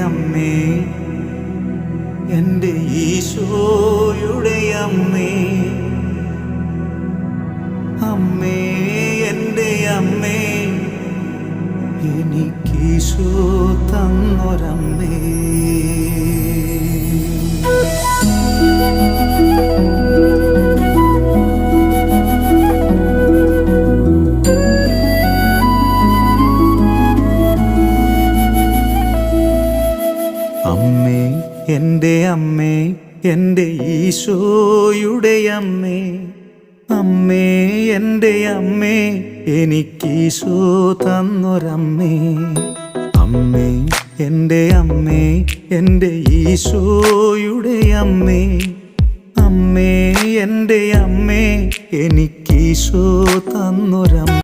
അമ്മേ, എൻ്റെ ഈശോയുടെ അമ്മേ, അമ്മേ എൻ്റെ അമ്മേ, എനിക്കീശോ തന്നൊരമ്മേ. അമ്മേ എൻ്റെ അമ്മേ, എൻ്റെ ഈശോയുടെ അമ്മേ, അമ്മേ എൻ്റെ അമ്മേ, എനിക്കീശോ തന്നൊരമ്മേ. അമ്മേ എൻ്റെ അമ്മേ, എൻ്റെ ഈശോയുടെ അമ്മേ, അമ്മേ എൻ്റെ അമ്മേ, എനിക്കീശോ തന്നൊരമ്മേ.